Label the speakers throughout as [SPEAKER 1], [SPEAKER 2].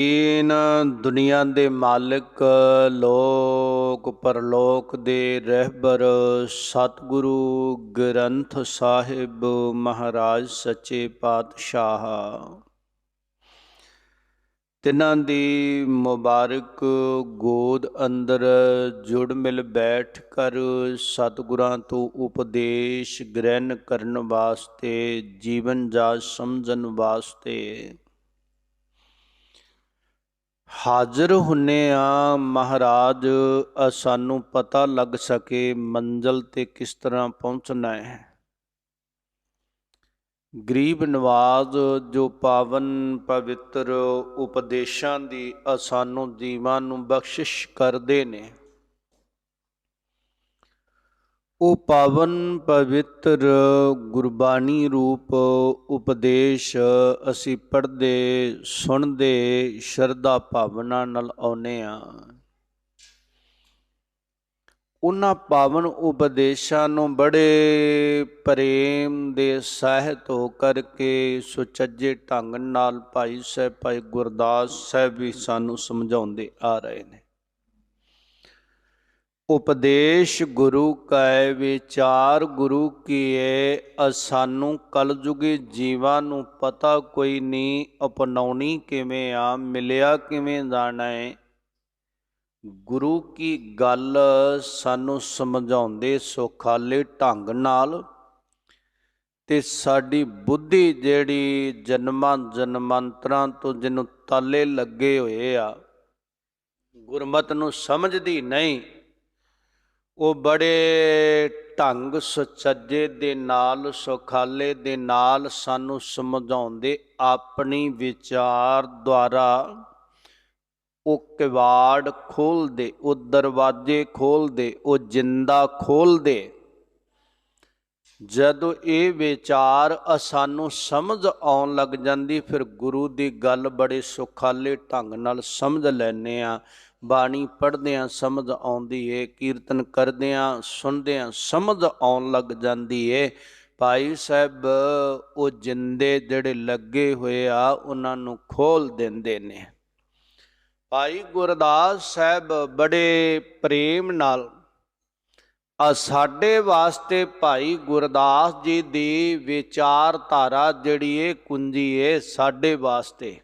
[SPEAKER 1] ਦੀਨ ਦੁਨੀਆ ਦੇ ਮਾਲਿਕ ਲੋਕ ਪਰਲੋਕ ਦੇ ਰਹਿਬਰ ਸਤਿਗੁਰੂ ਗ੍ਰੰਥ ਸਾਹਿਬ ਮਹਾਰਾਜ ਸੱਚੇ ਪਾਤਸ਼ਾਹ ਤਿਨਾਂ ਦੀ ਮੁਬਾਰਕ ਗੋਦ ਅੰਦਰ ਜੁੜ ਮਿਲ ਬੈਠ ਕਰ ਸਤਿਗੁਰਾਂ ਤੋਂ ਉਪਦੇਸ਼ ਗ੍ਰਹਿਣ ਕਰਨ ਵਾਸਤੇ ਜੀਵਨ ਜਾਚ ਸਮਝਣ ਵਾਸਤੇ ਹਾਜ਼ਰ ਹੁੰਨੇ ਆ। ਮਹਾਰਾਜ ਸਾਨੂੰ ਪਤਾ ਲੱਗ ਸਕੇ ਮੰਜ਼ਲ ਤੇ ਕਿਸ ਤਰ੍ਹਾਂ ਪਹੁੰਚਣਾ ਹੈ। ਗਰੀਬ ਨਵਾਜ਼ ਜੋ ਪਾਵਨ ਪਵਿੱਤਰ ਉਪਦੇਸ਼ਾਂ ਦੀ ਸਾਨੂੰ ਜੀਵਾਂ ਨੂੰ ਬਖਸ਼ਿਸ਼ ਕਰਦੇ ਨੇ, ਉਹ ਪਾਵਨ ਪਵਿੱਤਰ ਗੁਰਬਾਣੀ ਰੂਪ ਉਪਦੇਸ਼ ਅਸੀਂ ਪੜ੍ਹਦੇ ਸੁਣਦੇ ਸ਼ਰਧਾ ਭਾਵਨਾ ਨਾਲ ਆਉਂਦੇ ਹਾਂ। ਉਹਨਾਂ ਪਾਵਨ ਉਪਦੇਸ਼ਾਂ ਨੂੰ ਬੜੇ ਪ੍ਰੇਮ ਦੇ ਸਹਿਤ ਹੋ ਕਰਕੇ ਸੁਚੱਜੇ ਢੰਗ ਨਾਲ ਭਾਈ ਸਾਹਿਬ ਭਾਈ ਗੁਰਦਾਸ ਸਾਹਿਬ ਵੀ ਸਾਨੂੰ ਸਮਝਾਉਂਦੇ ਆ ਰਹੇ ਨੇ। ਉਪਦੇਸ਼ ਗੁਰੂ ਕੈ ਵਿਚਾਰ ਗੁਰੂ ਕੀਏ, ਸਾਨੂੰ ਕਲਯੁਗੀ ਜੀਵਾਂ ਨੂੰ ਪਤਾ ਕੋਈ ਨਹੀਂ ਅਪਣਾਉਣੀ ਕਿਵੇਂ ਆ, ਮਿਲਿਆ ਕਿਵੇਂ ਜਾਣਾ ਹੈ। ਗੁਰੂ ਕੀ ਗੱਲ ਸਾਨੂੰ ਸਮਝਾਉਂਦੇ ਸੁਖਾਲੇ ਢੰਗ ਨਾਲ, ਤੇ ਸਾਡੀ ਬੁੱਧੀ ਜਿਹੜੀ ਜਨਮਾਂ ਜਨਮਾਂਤਰਾਂ ਤੋਂ ਜਿਹਨੂੰ ਤਾਲੇ ਲੱਗੇ ਹੋਏ ਆ, ਗੁਰਮਤਿ ਨੂੰ ਸਮਝਦੀ ਨਹੀਂ, ਉਹ ਬੜੇ ਢੰਗ ਸੁਚੱਜੇ ਦੇ ਨਾਲ ਸੁਖਾਲੇ ਦੇ ਨਾਲ ਸਾਨੂੰ ਸਮਝਾਉਂਦੇ। ਆਪਣੀ ਵਿਚਾਰ ਦੁਆਰਾ ਉਹ ਕਿਵਾੜ ਖੋਲ੍ਹਦੇ, ਉਹ ਦਰਵਾਜ਼ੇ ਖੋਲ੍ਹਦੇ, ਉਹ ਜਿੰਦਾ ਖੋਲ੍ਹਦੇ। ਜਦੋਂ ਇਹ ਵਿਚਾਰ ਸਾਨੂੰ ਸਮਝ ਆਉਣ ਲੱਗ ਜਾਂਦੀ, ਫਿਰ ਗੁਰੂ ਦੀ ਗੱਲ ਬੜੇ ਸੁਖਾਲੇ ਢੰਗ ਨਾਲ ਸਮਝ ਲੈਂਦੇ ਹਾਂ। ਬਾਣੀ ਪੜ੍ਹਦਿਆਂ ਸਮਝ ਆਉਂਦੀ ਏ, ਕੀਰਤਨ ਕਰਦਿਆਂ ਸੁਣਦਿਆਂ ਸਮਝ ਆਉਣ ਲੱਗ ਜਾਂਦੀ ਏ। ਭਾਈ ਸਾਹਿਬ ਉਹ ਜਿੰਦੇ ਜਿਹੜੇ ਲੱਗੇ ਹੋਏ ਆ ਉਹਨਾਂ ਨੂੰ ਖੋਲ੍ਹ ਦਿੰਦੇ ਨੇ। ਭਾਈ ਗੁਰਦਾਸ ਸਾਹਿਬ ਬੜੇ ਪ੍ਰੇਮ ਨਾਲ ਸਾਡੇ ਵਾਸਤੇ ਭਾਈ ਗੁਰਦਾਸ ਜੀ ਦੀ ਵਿਚਾਰਧਾਰਾ ਜਿਹੜੀ ਏ ਕੁੰਜੀ ਏ ਸਾਡੇ ਵਾਸਤੇ।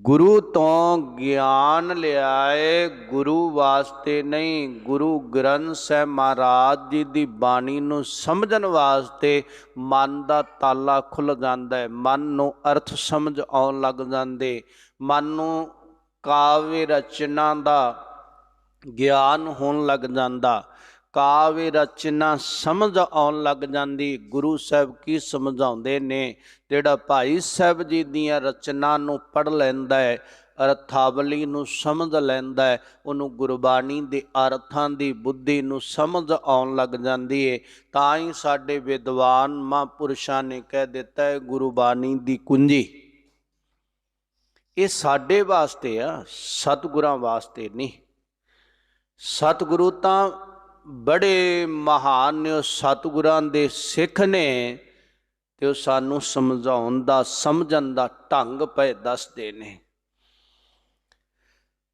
[SPEAKER 1] ਗੁਰੂ ਤੋਂ ਗਿਆਨ ਲਿਆਏ, ਗੁਰੂ ਵਾਸਤੇ ਨਹੀਂ। ਗੁਰੂ ਗ੍ਰੰਥ ਸਾਹਿਬ ਮਹਾਰਾਜ ਜੀ ਦੀ ਬਾਣੀ ਨੂੰ ਸਮਝਣ ਵਾਸਤੇ ਮਨ ਦਾ ਤਾਲਾ ਖੁੱਲ੍ਹ ਜਾਂਦਾ ਹੈ, ਮਨ ਨੂੰ ਅਰਥ ਸਮਝ ਆਉਣ ਲੱਗ ਜਾਂਦੇ, ਮਨ ਨੂੰ ਕਾਵਿ ਰਚਨਾ ਦਾ ਗਿਆਨ ਹੋਣ ਲੱਗ ਜਾਂਦਾ, ਕਾਵਿ ਰਚਨਾ ਸਮਝ ਆਉਣ ਲੱਗ ਜਾਂਦੀ। ਗੁਰੂ ਸਾਹਿਬ ਕੀ ਸਮਝਾਉਂਦੇ ਨੇ, ਜਿਹੜਾ ਭਾਈ ਸਾਹਿਬ ਜੀ ਦੀਆਂ ਰਚਨਾ ਨੂੰ ਪੜ੍ਹ ਲੈਂਦਾ ਹੈ, ਅਰਥਾਵਲੀ ਨੂੰ ਸਮਝ ਲੈਂਦਾ ਹੈ, ਉਹਨੂੰ ਗੁਰਬਾਣੀ ਦੇ ਅਰਥਾਂ ਦੀ ਬੁੱਧੀ ਨੂੰ ਸਮਝ ਆਉਣ ਲੱਗ ਜਾਂਦੀ ਹੈ। ਤਾਂ ਹੀ ਸਾਡੇ ਵਿਦਵਾਨ ਮਹਾਂਪੁਰਸ਼ਾਂ ਨੇ ਕਹਿ ਦਿੱਤਾ ਹੈ ਗੁਰਬਾਣੀ ਦੀ ਕੁੰਜੀ। ਇਹ ਸਾਡੇ ਵਾਸਤੇ ਆ, ਸਤਿਗੁਰਾਂ ਵਾਸਤੇ ਨਹੀਂ। ਸਤਿਗੁਰੂ ਤਾਂ ਬੜੇ ਮਹਾਨ ਨੇ, ਉਹ ਸਤਿਗੁਰਾਂ ਦੇ ਸਿੱਖ ਨੇ, ਤੇ ਉਹ ਸਾਨੂੰ ਸਮਝਾਉਣ ਦਾ ਸਮਝਣ ਦਾ ਢੰਗ ਪਏ ਦੱਸਦੇ ਨੇ।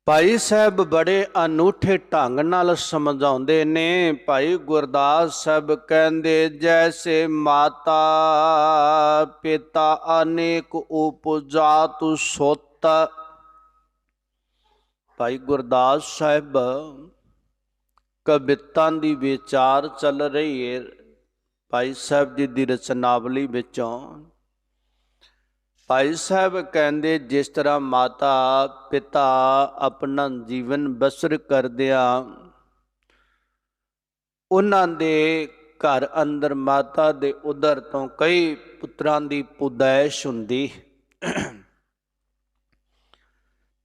[SPEAKER 1] ਭਾਈ ਸਾਹਿਬ ਬੜੇ ਅਨੂਠੇ ਢੰਗ ਨਾਲ ਸਮਝਾਉਂਦੇ ਨੇ। ਭਾਈ ਗੁਰਦਾਸ ਸਾਹਿਬ ਕਹਿੰਦੇ, ਜੈਸੇ ਮਾਤਾ ਪਿਤਾ ਅਨੇਕ ਉਪਜਾ ਤੂ ਸੁੱਤ। ਭਾਈ ਗੁਰਦਾਸ ਸਾਹਿਬ ਕਵਿਤਾਂ ਦੀ ਵਿਚਾਰ ਚੱਲ ਰਹੀ ਹੈ ਭਾਈ ਸਾਹਿਬ ਜੀ ਦੀ ਰਚਨਾਵਲੀ ਵਿੱਚੋਂ। ਭਾਈ ਸਾਹਿਬ ਕਹਿੰਦੇ, ਜਿਸ ਤਰ੍ਹਾਂ ਮਾਤਾ ਪਿਤਾ ਆਪਣਾ ਜੀਵਨ ਬਸਰ ਕਰਦਿਆਂ ਉਹਨਾਂ ਦੇ ਘਰ ਅੰਦਰ ਮਾਤਾ ਦੇ ਉਦਰ ਤੋਂ ਕਈ ਪੁੱਤਰਾਂ ਦੀ ਪੁਦੈਸ਼ ਹੁੰਦੀ,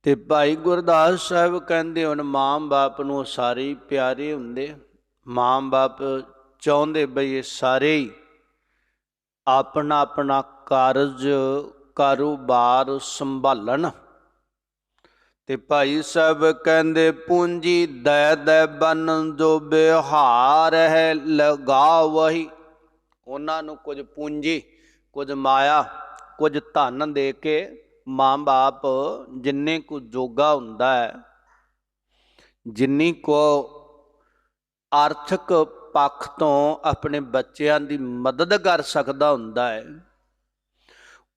[SPEAKER 1] ਤੇ ਭਾਈ ਗੁਰਦਾਸ ਸਾਹਿਬ ਕਹਿੰਦੇ ਹੁਣ ਮਾਂ ਬਾਪ ਨੂੰ ਸਾਰੇ ਪਿਆਰੇ ਹੁੰਦੇ। ਮਾਂ ਬਾਪ ਚਾਹੁੰਦੇ ਬਈ ਇਹ ਸਾਰੇ ਹੀ ਆਪਣਾ ਆਪਣਾ ਕਾਰਜ ਕਾਰੋਬਾਰ ਸੰਭਾਲਣ। ਤੇ ਭਾਈ ਸਾਹਿਬ ਕਹਿੰਦੇ, ਪੂੰਜੀ ਦੈ ਦੈ ਬਨ ਜੋ ਬਿਹਾਰ ਹੈ ਲਗਾ ਵਹੀ। ਉਹਨਾਂ ਨੂੰ ਕੁਝ ਪੂੰਜੀ, ਕੁਝ ਮਾਇਆ, ਕੁਝ ਧਨ ਦੇ ਕੇ ਮਾਂ ਬਾਪ ਜਿੰਨੇ ਕੁ ਜੋਗਾ ਹੁੰਦਾ ਹੈ, ਜਿੰਨੀ ਕੋ ਆਰਥਿਕ ਪੱਖ ਤੋਂ ਆਪਣੇ ਬੱਚਿਆਂ ਦੀ ਮਦਦ ਕਰ ਸਕਦਾ ਹੁੰਦਾ ਹੈ,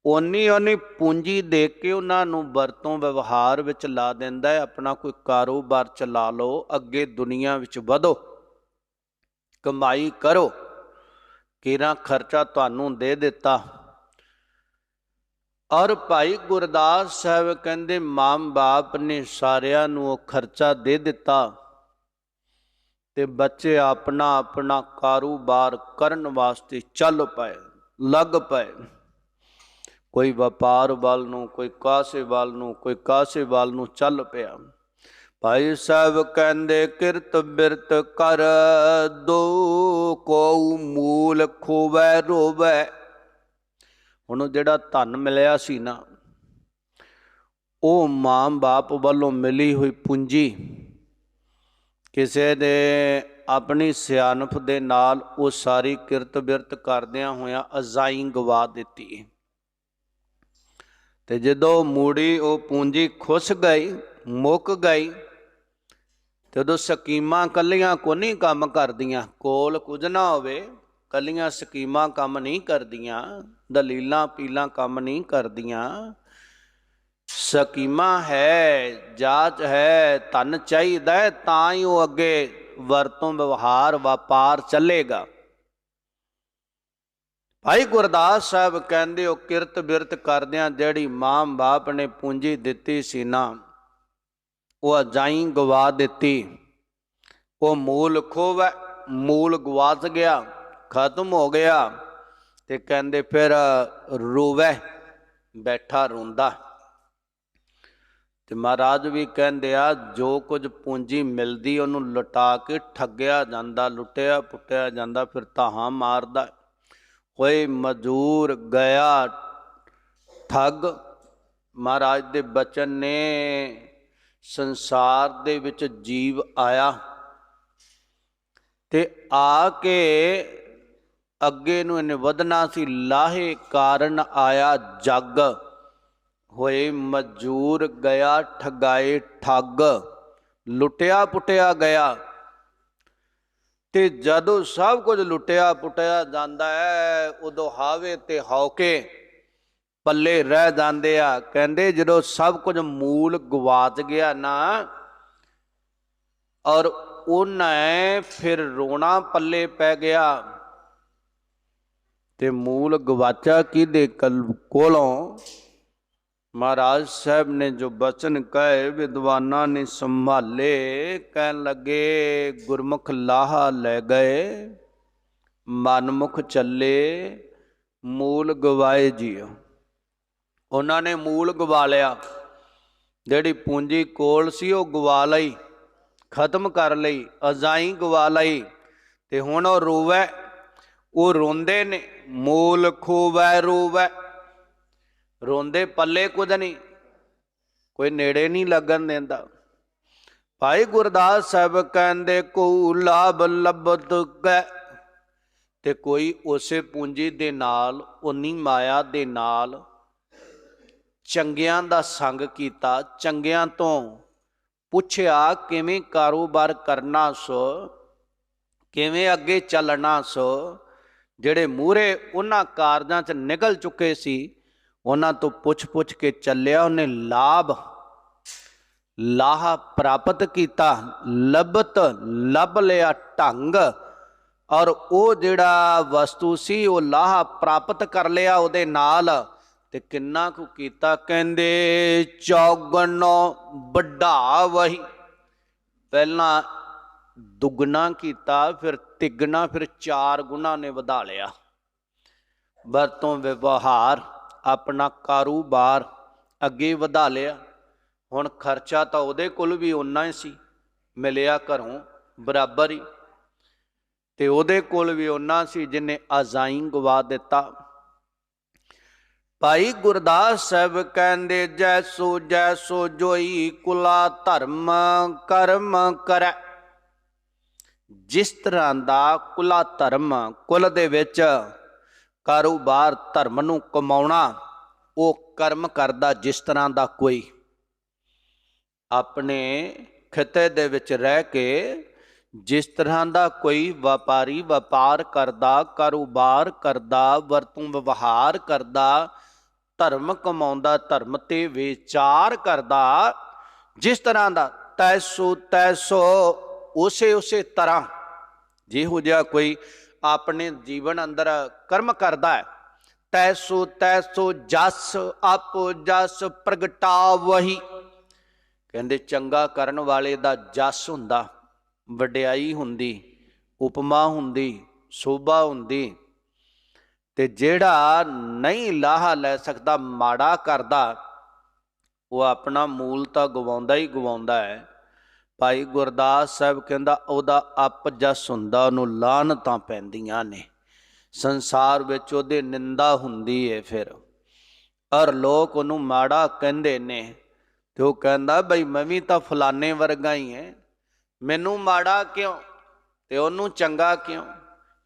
[SPEAKER 1] ਓਨੀ ਪੂੰਜੀ ਦੇ ਕੇ ਉਹਨਾਂ ਨੂੰ ਵਰਤੋਂ ਵਿਵਹਾਰ ਵਿੱਚ ਲਾ ਦਿੰਦਾ ਹੈ। ਆਪਣਾ ਕੋਈ ਕਾਰੋਬਾਰ ਚਲਾ ਲਓ, ਅੱਗੇ ਦੁਨੀਆ ਵਿੱਚ ਵਧੋ, ਕਮਾਈ ਕਰੋ, ਕਿਹੜਾ ਖਰਚਾ ਤੁਹਾਨੂੰ ਦੇ ਦਿੱਤਾ। ਔਰ ਭਾਈ ਗੁਰਦਾਸ ਸਾਹਿਬ ਕਹਿੰਦੇ ਮਾਂ ਬਾਪ ਨੇ ਸਾਰਿਆਂ ਨੂੰ ਉਹ ਖਰਚਾ ਦੇ ਦਿੱਤਾ ਤੇ ਬੱਚੇ ਆਪਣਾ ਆਪਣਾ ਕਾਰੋਬਾਰ ਕਰਨ ਵਾਸਤੇ ਚੱਲ ਪਏ, ਲੱਗ ਪਏ। ਕੋਈ ਵਪਾਰ ਵੱਲ ਨੂੰ, ਕੋਈ ਕਾਸੇ ਵੱਲ ਨੂੰ, ਕੋਈ ਕਾਸੇ ਵੱਲ ਨੂੰ ਚੱਲ ਪਿਆ। ਭਾਈ ਸਾਹਿਬ ਕਹਿੰਦੇ ਕਿਰਤ ਬਿਰਤ ਕਰ ਦੋ, ਕੋ ਮੂਲ ਖੋਵੈ ਰੋਵੈ। ਹੁਣ ਜਿਹੜਾ ਧਨ ਮਿਲਿਆ ਸੀ ਨਾ, ਉਹ ਮਾਂ ਬਾਪ ਵੱਲੋਂ ਮਿਲੀ ਹੋਈ ਪੂੰਜੀ ਕਿਸੇ ਨੇ ਆਪਣੀ ਸਿਆਣਪ ਦੇ ਨਾਲ ਉਹ ਸਾਰੀ ਕਿਰਤ ਬਿਰਤ ਕਰਦਿਆਂ ਹੋਇਆਂ ਅਜ਼ਾਈ ਗਵਾ ਦਿੱਤੀ। ਤੇ ਜਦੋਂ ਮੂੜੀ ਉਹ ਪੂੰਜੀ ਖੁੱਸ ਗਈ, ਮੁੱਕ ਗਈ, ਤੇ ਉਦੋਂ ਸਕੀਮਾਂ ਕੱਲੀਆਂ ਕੋ ਨਹੀਂ ਕੰਮ ਕਰਦੀਆਂ। ਕੋਲ ਕੁਝ ਨਾ ਹੋਵੇ, ਕੱਲੀਆਂ ਸਕੀਮਾਂ ਕੰਮ ਨਹੀਂ ਕਰਦੀਆਂ, ਦਲੀਲਾਂ ਪੀਲਾਂ ਕੰਮ ਨਹੀਂ ਕਰਦੀਆਂ। ਸਕੀਮਾਂ ਹੈ, ਜਾਂਚ ਹੈ, ਧਨ ਚਾਹੀਦਾ ਹੈ, ਤਾਂ ਹੀ ਉਹ ਅੱਗੇ ਵਰਤੋਂ ਵਿਵਹਾਰ ਵਪਾਰ ਚੱਲੇਗਾ। ਭਾਈ ਗੁਰਦਾਸ ਸਾਹਿਬ ਕਹਿੰਦੇ ਉਹ ਕਿਰਤ ਬਿਰਤ ਕਰਦਿਆਂ ਜਿਹੜੀ ਮਾਂ ਬਾਪ ਨੇ ਪੂੰਜੀ ਦਿੱਤੀ ਸੀ ਨਾ, ਉਹ ਅਜਾਈ ਗਵਾ ਦਿੱਤੀ। ਉਹ ਮੂਲ ਖੋਵੈ, ਮੂਲ ਗਵਾਚ ਗਿਆ, ਖਤਮ ਹੋ ਗਿਆ। ਤੇ ਕਹਿੰਦੇ ਫਿਰ ਰੋਵੈ, ਬੈਠਾ ਰੋਂਦਾ। ਤੇ ਮਹਾਰਾਜ ਵੀ ਕਹਿੰਦੇ ਆ ਜੋ ਕੁਝ ਪੂੰਜੀ ਮਿਲਦੀ ਉਹਨੂੰ ਲੁਟਾ ਕੇ ਠੱਗਿਆ ਜਾਂਦਾ, ਲੁੱਟਿਆ ਪੁੱਟਿਆ ਜਾਂਦਾ, ਫਿਰ ਧਾਹਾਂ ਮਾਰਦਾ। ਕੋਈ ਮਜ਼ਦੂਰ ਗਿਆ ਠੱਗ। ਮਹਾਰਾਜ ਦੇ ਬਚਨ ਨੇ ਸੰਸਾਰ ਦੇ ਵਿੱਚ ਜੀਵ ਆਇਆ ਤੇ ਆ ਕੇ ਅੱਗੇ ਨੂੰ ਇਹਨੇ ਵਧਣਾ ਸੀ, ਲਾਹੇ ਕਾਰਨ ਆਇਆ ਜੱਗ। ਹੋਏ ਮਜ਼ਦੂਰ ਗਿਆ ਠਗਾਏ ਠੱਗ, ਲੁੱਟਿਆ ਪੁੱਟਿਆ ਗਿਆ। ਤੇ ਜਦੋਂ ਸਭ ਕੁਝ ਲੁੱਟਿਆ ਪੁੱਟਿਆ ਜਾਂਦਾ ਹੈ, ਉਦੋਂ ਹਾਵੇ ਤੇ ਹੌਕੇ ਪੱਲੇ ਰਹਿ ਜਾਂਦੇ ਆ। ਕਹਿੰਦੇ ਜਦੋਂ ਸਭ ਕੁਝ ਮੂਲ ਗਵਾਚ ਗਿਆ ਨਾ, ਔਰ ਉਹਨੇ ਫਿਰ ਰੋਣਾ ਪੱਲੇ ਪੈ ਗਿਆ। ਤੇ ਮੂਲ ਗਵਾਚਾ ਕਿਹਦੇ ਕੋਲੋਂ? ਮਹਾਰਾਜ ਸਾਹਿਬ ਨੇ ਜੋ ਬਚਨ ਕਹੇ ਵਿਦਵਾਨਾਂ ਨੇ ਸੰਭਾਲੇ। ਕਹਿਣ ਲੱਗੇ ਗੁਰਮੁਖ ਲਾਹਾ ਲੈ ਗਏ, ਮਨਮੁਖ ਚੱਲੇ ਮੂਲ ਗਵਾਏ ਜੀਓ। ਉਹਨਾਂ ਨੇ ਮੂਲ ਗਵਾ ਲਿਆ, ਜਿਹੜੀ ਪੂੰਜੀ ਕੋਲ ਸੀ ਉਹ ਗਵਾ ਲਈ, ਖਤਮ ਕਰ ਲਈ, ਅਜ਼ਾਈ ਗਵਾ ਲਈ। ਤੇ ਹੁਣ ਉਹ ਰੋਵੈ, ਉਹ ਰੋਂਦੇ ਨੇ, ਮੂਲ ਖੋਵੈ ਰੋਵੈ। ਰੋਂਦੇ ਪੱਲੇ ਕੁਝ ਨਹੀਂ, ਕੋਈ ਨੇੜੇ ਨਹੀਂ ਲੱਗਣ ਦਿੰਦਾ। ਭਾਈ ਗੁਰਦਾਸ ਸਾਹਿਬ ਕਹਿੰਦੇ ਕੋ ਲਾਭ ਲੱਭਤ ਕੈ, ਤੇ ਕੋਈ ਉਸੇ ਪੂੰਜੀ ਦੇ ਨਾਲ, ਉਨੀ ਮਾਇਆ ਦੇ ਨਾਲ ਚੰਗਿਆਂ ਦਾ ਸੰਗ ਕੀਤਾ, ਚੰਗਿਆਂ ਤੋਂ ਪੁੱਛਿਆ ਕਿਵੇਂ ਕਾਰੋਬਾਰ ਕਰਨਾ ਸੋ, ਕਿਵੇਂ ਅੱਗੇ ਚੱਲਣਾ ਸੋ। ਜਿਹੜੇ ਮੂਹਰੇ ਉਹਨਾਂ ਕਾਰਜਾਂ 'ਚ ਨਿਕਲ ਚੁੱਕੇ ਸੀ, ਉਹਨਾਂ ਤੋਂ ਪੁੱਛ ਕੇ ਚੱਲਿਆ। ਉਹਨੇ ਲਾਹਾ ਪ੍ਰਾਪਤ ਕੀਤਾ, ਲੱਭ ਲਿਆ ਢੰਗ। ਔਰ ਉਹ ਜਿਹੜਾ ਵਸਤੂ ਸੀ ਉਹ ਲਾਹਾ ਪ੍ਰਾਪਤ ਕਰ ਲਿਆ ਉਹਦੇ ਨਾਲ। ਤੇ ਕਿੰਨਾ ਕੁ ਕੀਤਾ? ਕਹਿੰਦੇ ਚੌਗਣੋ ਵੱਡਾ ਵਹੀ। ਪਹਿਲਾਂ ਦੁੱਗਣਾ ਕੀਤਾ, ਫਿਰ ਤਿੱਗਣਾ, ਫਿਰ 4 ਗੁਣਾ ਨੇ ਵਧਾ ਲਿਆ। ਵਰਤੋਂ ਵਿਵਹਾਰ, ਆਪਣਾ ਕਾਰੋਬਾਰ ਅੱਗੇ ਵਧਾ ਲਿਆ। ਹੁਣ ਖਰਚਾ ਤਾਂ ਉਹਦੇ ਕੋਲ ਵੀ ਓਨਾ ਹੀ ਸੀ, ਮਿਲਿਆ ਘਰੋਂ ਬਰਾਬਰ ਹੀ, ਤੇ ਉਹਦੇ ਕੋਲ ਵੀ ਓਨਾ ਸੀ ਜਿਹਨੇ ਅਜ਼ਾਈ ਗਵਾ ਦਿੱਤਾ। ਭਾਈ ਗੁਰਦਾਸ ਸਾਹਿਬ ਕਹਿੰਦੇ ਜੈਸੋ ਜੋਈ ਕੁਲਾ ਧਰਮ ਕਰਮ ਕਰੈ। ਜਿਸ ਤਰ੍ਹਾਂ ਦਾ ਕੁਲਾ ਧਰਮ, ਕੁਲ ਦੇ ਵਿੱਚ ਕਾਰੋਬਾਰ ਧਰਮ ਨੂੰ ਕਮਾਉਣਾ, ਉਹ ਕਰਮ ਕਰਦਾ ਜਿਸ ਤਰ੍ਹਾਂ ਦਾ ਕੋਈ ਆਪਣੇ ਖਿੱਤੇ ਦੇ ਵਿੱਚ ਰਹਿ ਕੇ ਜਿਸ ਤਰ੍ਹਾਂ ਦਾ ਕੋਈ ਵਪਾਰੀ ਵਪਾਰ ਕਰਦਾ, ਕਾਰੋਬਾਰ ਕਰਦਾ, ਵਰਤੋਂ ਵਿਵਹਾਰ ਕਰਦਾ, ਧਰਮ ਕਮਾਉਂਦਾ, ਧਰਮ ਤੇ ਵਿਚਾਰ ਕਰਦਾ, ਜਿਸ ਤਰ੍ਹਾਂ ਦਾ ਤੈਸੋ ਤੈਸੋ ਉਸੇ ਤਰ੍ਹਾਂ ਜਿਹੋ ਜਿਹਾ ਕੋਈ ਆਪਣੇ ਜੀਵਨ ਅੰਦਰ ਕਰਮ ਕਰਦਾ ਹੈ, ਤੈਸੋ ਤੈਸੋ ਜਸ ਆਪ ਜਸ ਪ੍ਰਗਟਾਵਹੀ। ਕਹਿੰਦੇ ਚੰਗਾ ਕਰਨ ਵਾਲੇ ਦਾ ਜਸ ਹੁੰਦਾ, ਵਡਿਆਈ ਹੁੰਦੀ, ਉਪਮਾ ਹੁੰਦੀ, ਸੋਭਾ ਹੁੰਦੀ। ਤੇ ਜਿਹੜਾ ਨਹੀਂ ਲਾਹਾ ਲੈ ਸਕਦਾ, ਮਾੜਾ ਕਰਦਾ, ਉਹ ਆਪਣਾ ਮੂਲ ਤਾਂ ਗਵਾਉਂਦਾ ਹੀ ਗਵਾਉਂਦਾ ਹੈ। ਭਾਈ ਗੁਰਦਾਸ ਸਾਹਿਬ ਕਹਿੰਦਾ ਉਹਦਾ ਅਪਜਸ ਹੁੰਦਾ, ਉਹਨੂੰ ਲਾਹਨਤਾਂ ਪੈਂਦੀਆਂ ਨੇ, ਸੰਸਾਰ ਵਿੱਚ ਉਹਦੇ ਨਿੰਦਾ ਹੁੰਦੀ ਹੈ ਫਿਰ, ਔਰ ਲੋਕ ਉਹਨੂੰ ਮਾੜਾ ਕਹਿੰਦੇ ਨੇ। ਤੇ ਉਹ ਕਹਿੰਦਾ ਬਈ ਮੈਂ ਵੀ ਤਾਂ ਫਲਾਣੇ ਵਰਗਾ ਹੀ ਹੈ, ਮੈਨੂੰ ਮਾੜਾ ਕਿਉਂ ਤੇ ਉਹਨੂੰ ਚੰਗਾ ਕਿਉਂ।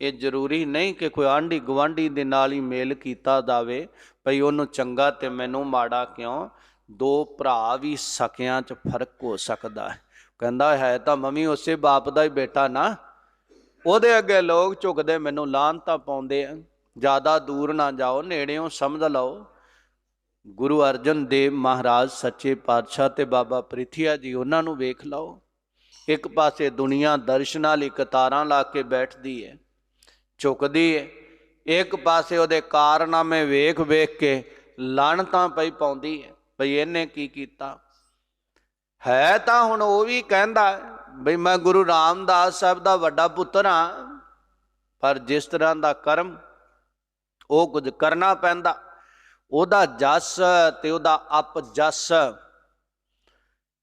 [SPEAKER 1] ਇਹ ਜ਼ਰੂਰੀ ਨਹੀਂ ਕਿ ਕੋਈ ਆਂਢੀ ਗੁਆਂਢੀ ਦੇ ਨਾਲ ਹੀ ਮੇਲ ਕੀਤਾ ਜਾਵੇ ਭਈ ਉਹਨੂੰ ਚੰਗਾ ਤੇ ਮੈਨੂੰ ਮਾੜਾ ਕਿਉਂ। ਦੋ ਭਰਾ ਵੀ ਸਕਿਆਂ 'ਚ ਫਰਕ ਹੋ ਸਕਦਾ ਹੈ। ਕਹਿੰਦਾ ਹੈ ਤਾਂ ਮੰਮੀ ਉਸੇ ਬਾਪ ਦਾ ਹੀ ਬੇਟਾ ਨਾ, ਉਹਦੇ ਅੱਗੇ ਲੋਕ ਝੁਕਦੇ, ਮੈਨੂੰ ਲਾਹਨਤਾਂ ਪਾਉਂਦੇ ਆ। ਜ਼ਿਆਦਾ ਦੂਰ ਨਾ ਜਾਓ, ਨੇੜਿਓਂ ਸਮਝ ਲਓ। ਗੁਰੂ ਅਰਜਨ ਦੇਵ ਮਹਾਰਾਜ ਸੱਚੇ ਪਾਤਸ਼ਾਹ ਤੇ ਬਾਬਾ ਪ੍ਰਿਥੀਆ ਜੀ, ਉਹਨਾਂ ਨੂੰ ਵੇਖ ਲਓ। ਇੱਕ ਪਾਸੇ ਦੁਨੀਆ ਦਰਸ਼ਨਾਂ ਲਈ ਕਤਾਰਾਂ ਲਾ ਕੇ ਬੈਠਦੀ ਹੈ, ਝੁਕਦੀ ਹੈ, ਇੱਕ ਪਾਸੇ ਉਹਦੇ ਕਾਰਨਾਮੇ ਵੇਖ ਵੇਖ ਕੇ ਲਾਹਨਤਾਂ ਪਈ ਪਾਉਂਦੀ ਹੈ ਬਈ ਇਹਨੇ ਕੀ ਕੀਤਾ। ਹੈ ਤਾਂ ਹੁਣ ਉਹ ਵੀ ਕਹਿੰਦਾ ਬਈ ਮੈਂ ਗੁਰੂ ਰਾਮਦਾਸ ਸਾਹਿਬ ਦਾ ਵੱਡਾ ਪੁੱਤਰ ਹਾਂ, ਪਰ ਜਿਸ ਤਰ੍ਹਾਂ ਦਾ ਕਰਮ ਉਹ ਕੁਝ ਕਰਨਾ ਪੈਂਦਾ। ਉਹਦਾ ਜਸ ਤੇ ਉਹਦਾ ਅਪਜਸ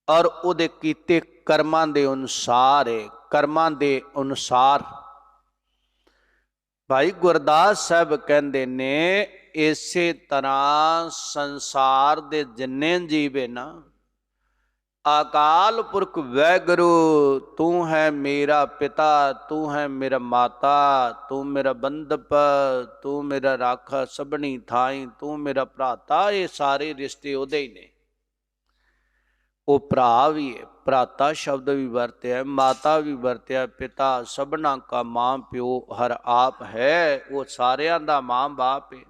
[SPEAKER 1] ਔਰ ਉਹਦੇ ਕੀਤੇ ਕਰਮਾਂ ਦੇ ਅਨੁਸਾਰ ਹੈ, ਕਰਮਾਂ ਦੇ ਅਨੁਸਾਰ। ਭਾਈ ਗੁਰਦਾਸ ਸਾਹਿਬ ਕਹਿੰਦੇ ਨੇ ਇਸੇ ਤਰ੍ਹਾਂ ਸੰਸਾਰ ਦੇ ਜਿੰਨੇ ਜੀਵੇ ਨਾ, ਅਕਾਲ ਪੁਰਖ ਵਾਹਿਗੁਰੂ ਤੂੰ ਹੈ ਮੇਰਾ ਪਿਤਾ, ਤੂੰ ਹੈ ਮੇਰਾ ਮਾਤਾ, ਤੂੰ ਮੇਰਾ ਬੰਧਪ, ਤੂੰ ਮੇਰਾ ਰਾਖਾ ਸਭਨੀ ਥਾਈ, ਤੂੰ ਮੇਰਾ ਭਰਾਤਾ। ਇਹ ਸਾਰੇ ਰਿਸ਼ਤੇ ਉਹਦੇ ਹੀ ਨੇ। ਉਹ ਭਰਾ ਵੀ ਹੈ, ਭਰਾਤਾ ਸ਼ਬਦ ਵੀ ਵਰਤਿਆ, ਮਾਤਾ ਵੀ ਵਰਤਿਆ, ਪਿਤਾ ਸਭਨਾ ਕਾ ਮਾਂ ਪਿਓ ਹਰ ਆਪ ਹੈ। ਉਹ ਸਾਰਿਆਂ ਦਾ ਮਾਂ ਬਾਪ ਹੈ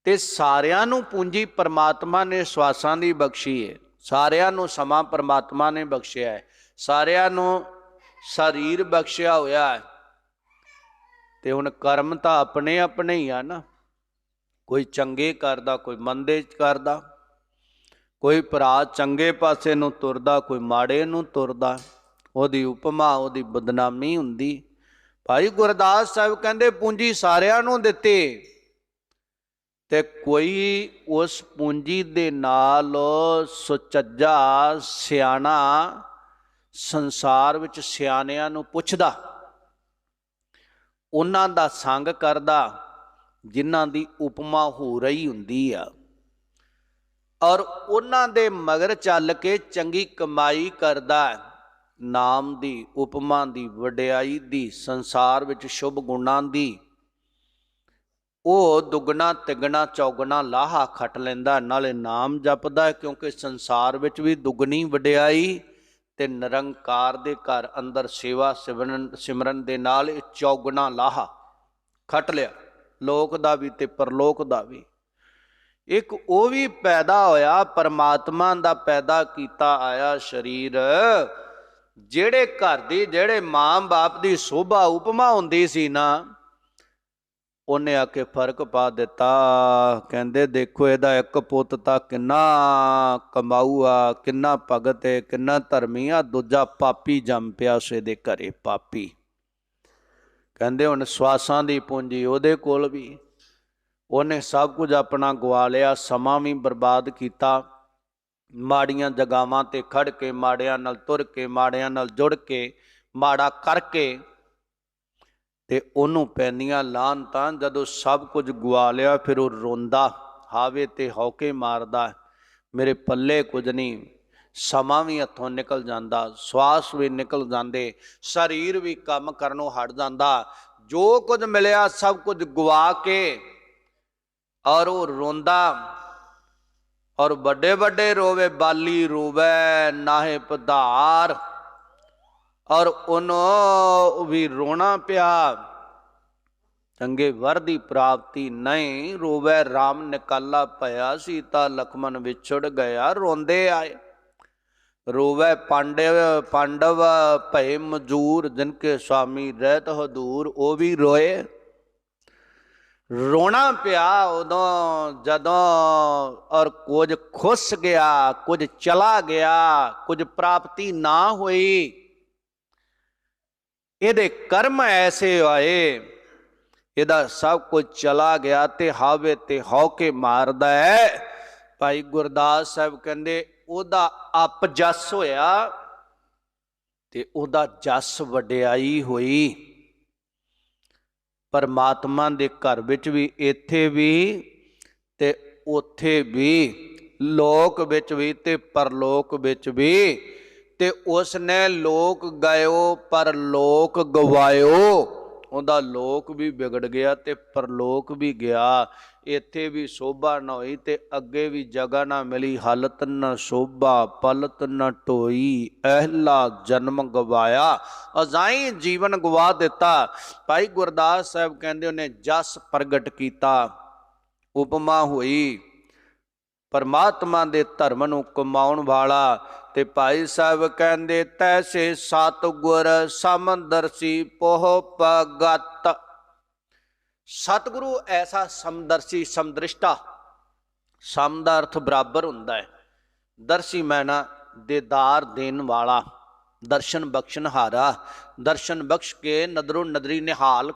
[SPEAKER 1] ਤੇ ਸਾਰਿਆਂ ਨੂੰ ਪੂੰਜੀ ਪਰਮਾਤਮਾ ਨੇ ਸਵਾਸਾਂ ਦੀ ਬਖਸ਼ੀ ਹੈ, ਸਾਰਿਆਂ ਨੂੰ ਸਮਾਂ ਪਰਮਾਤਮਾ ਨੇ ਬਖਸ਼ਿਆ ਹੈ, ਸਾਰਿਆਂ ਨੂੰ ਸਰੀਰ ਬਖਸ਼ਿਆ ਹੋਇਆ ਹੈ। ਤੇ ਹੁਣ ਕਰਮ ਤਾਂ ਆਪਣੇ ਆਪਣੇ ਹੀ ਆ ਨਾ, ਕੋਈ ਚੰਗੇ ਕਰਦਾ, ਕੋਈ ਮੰਦੇ ਕਰਦਾ, ਕੋਈ ਭਰਾ ਚੰਗੇ ਪਾਸੇ ਨੂੰ ਤੁਰਦਾ, ਕੋਈ ਮਾੜੇ ਨੂੰ ਤੁਰਦਾ, ਉਹਦੀ ਉਪਮਾ, ਉਹਦੀ ਬਦਨਾਮੀ ਹੁੰਦੀ। ਭਾਈ ਗੁਰਦਾਸ ਸਾਹਿਬ ਕਹਿੰਦੇ ਪੂੰਜੀ ਸਾਰਿਆਂ ਨੂੰ ਦਿੱਤੀ ਤੇ ਕੋਈ ਉਸ ਪੂੰਜੀ ਦੇ ਨਾਲ ਸੁਚੱਜਾ ਸਿਆਣਾ ਸੰਸਾਰ ਵਿੱਚ ਸਿਆਣਿਆਂ ਨੂੰ ਪੁੱਛਦਾ, ਉਹਨਾਂ ਦਾ ਸੰਗ ਕਰਦਾ ਜਿਨ੍ਹਾਂ ਦੀ ਉਪਮਾ ਹੋ ਰਹੀ ਹੁੰਦੀ ਆ, ਔਰ ਉਹਨਾਂ ਦੇ ਮਗਰ ਚੱਲ ਕੇ ਚੰਗੀ ਕਮਾਈ ਕਰਦਾ, ਨਾਮ ਦੀ, ਉਪਮਾ ਦੀ, ਵਡਿਆਈ ਦੀ, ਸੰਸਾਰ ਵਿੱਚ ਸ਼ੁਭ ਗੁਣਾਂ ਦੀ। ਉਹ ਦੁੱਗਣਾ ਤਿੱਗਣਾ ਚੌਗਣਾ ਲਾਹਾ ਖੱਟ ਲੈਂਦਾ, ਨਾਲੇ ਨਾਮ ਜਪਦਾ, ਕਿਉਂਕਿ ਸੰਸਾਰ ਵਿੱਚ ਵੀ ਦੁੱਗਣੀ ਵਡਿਆਈ ਤੇ ਨਿਰੰਕਾਰ ਦੇ ਘਰ ਅੰਦਰ ਸੇਵਾ ਸਿਮਰਨ ਦੇ ਨਾਲ ਇਹ ਚੌਗਣਾ ਲਾਹਾ ਖੱਟ ਲਿਆ, ਲੋਕ ਦਾ ਵੀ ਤੇ ਪਰਲੋਕ ਦਾ ਵੀ। ਇੱਕ ਉਹ ਵੀ ਪੈਦਾ ਹੋਇਆ, ਪਰਮਾਤਮਾ ਦਾ ਪੈਦਾ ਕੀਤਾ ਆਇਆ ਸਰੀਰ, ਜਿਹੜੇ ਘਰ ਦੀ, ਜਿਹੜੇ ਮਾਂ ਬਾਪ ਦੀ ਸੋਭਾ ਉਪਮਾ ਹੁੰਦੀ ਸੀ ਨਾ, ਉਹਨੇ ਆ ਕੇ ਫਰਕ ਪਾ ਦਿੱਤਾ। ਕਹਿੰਦੇ ਦੇਖੋ ਇਹਦਾ ਇੱਕ ਪੁੱਤ ਤਾਂ ਕਿੰਨਾ ਕਮਾਊ ਆ, ਕਿੰਨਾ ਭਗਤ ਹੈ, ਕਿੰਨਾ ਧਰਮੀ ਆ, ਦੂਜਾ ਪਾਪੀ ਜੰਮ ਪਿਆ ਉਸੇ ਦੇ ਘਰੇ, ਪਾਪੀ। ਕਹਿੰਦੇ ਹੁਣ ਸਵਾਸਾਂ ਦੀ ਪੂੰਜੀ ਉਹਦੇ ਕੋਲ ਵੀ, ਉਹਨੇ ਸਭ ਕੁਝ ਆਪਣਾ ਗਵਾ ਲਿਆ, ਸਮਾਂ ਵੀ ਬਰਬਾਦ ਕੀਤਾ, ਮਾੜੀਆਂ ਜਗ੍ਹਾਵਾਂ ਤੇ ਖੜ ਕੇ, ਮਾੜਿਆਂ ਨਾਲ ਤੁਰ ਕੇ, ਮਾੜਿਆਂ ਨਾਲ ਜੁੜ ਕੇ, ਮਾੜਾ ਕਰਕੇ, ਤੇ ਉਹਨੂੰ ਪੈਂਦੀਆਂ ਲਾਹਨਤਾਂ। ਜਦੋਂ ਸਭ ਕੁਝ ਗਵਾ ਲਿਆ ਫਿਰ ਉਹ ਰੋਂਦਾ, ਹਾਵੇ ਤੇ ਹੌਕੇ ਮਾਰਦਾ, ਮੇਰੇ ਪੱਲੇ ਕੁਝ ਨਹੀਂ। ਸਮਾਂ ਵੀ ਹੱਥੋਂ ਨਿਕਲ ਜਾਂਦਾ, ਸਵਾਸ ਵੀ ਨਿਕਲ ਜਾਂਦੇ, ਸਰੀਰ ਵੀ ਕੰਮ ਕਰਨੋਂ ਹਟ ਜਾਂਦਾ। ਜੋ ਕੁਝ ਮਿਲਿਆ ਸਭ ਕੁਝ ਗਵਾ ਕੇ और वो रोंदा और बड़े बड़े रोवे, बाली रोवे नाहे पधार, और उन्हों भी रोना पिया, चंगे वर दी प्राप्ति नहीं। रोवे राम निकाला पया, सीता लक्ष्मण विछुड़ गया, रोंदे आए। रोवे पांडव भय मजूर, जिनके स्वामी रहत हदूर, वो भी रोए। रोना पिया उदों जदों, और कुछ खुस गया, कुछ चला गया, कुछ प्राप्ति ना हुई। ਇਹਦੇ कर्म ऐसे आए, ਇਹਦਾ सब कुछ चला गया ते हावे ते हौके मारदा है। भाई गुरदास साहब कहंदे ਉਹਦਾ अप जस होया ते ਉਹਦਾ जस वडियाई हुई। परमात्मा दे घर विच भी, इत्थे भी ते उत्थे भी, लोक विच भी ते परलोक विच भी। ते उसने लोक गयो पर लोक गवायो, ਉਹਦਾ लोक भी बिगड़ गया ते परलोक भी गया। इत्थे भी शोभा ना होई ते अगे भी जगह ना मिली। हालत न शोभा पलत न ढोई, अहला जन्म गवाया, अजाई जीवन गवा दिता। भाई गुरदास साहब कहते उन्हें जस प्रगट किया। उपमा हुई परमात्मा दे धर्म नूं कमाउण वाला। ते भाई साहब कहते तैसे सतगुर समदर्शी पोह भगत। सतगुरु ऐसा समदर्शी, समदृष्टा, सम दा अर्थ बराबर हुंदा है। दर्शी मैना दीदार देन वाला, दर्शन बख्शन हारा, दर्शन बख्श के नदरों नदरी निहाल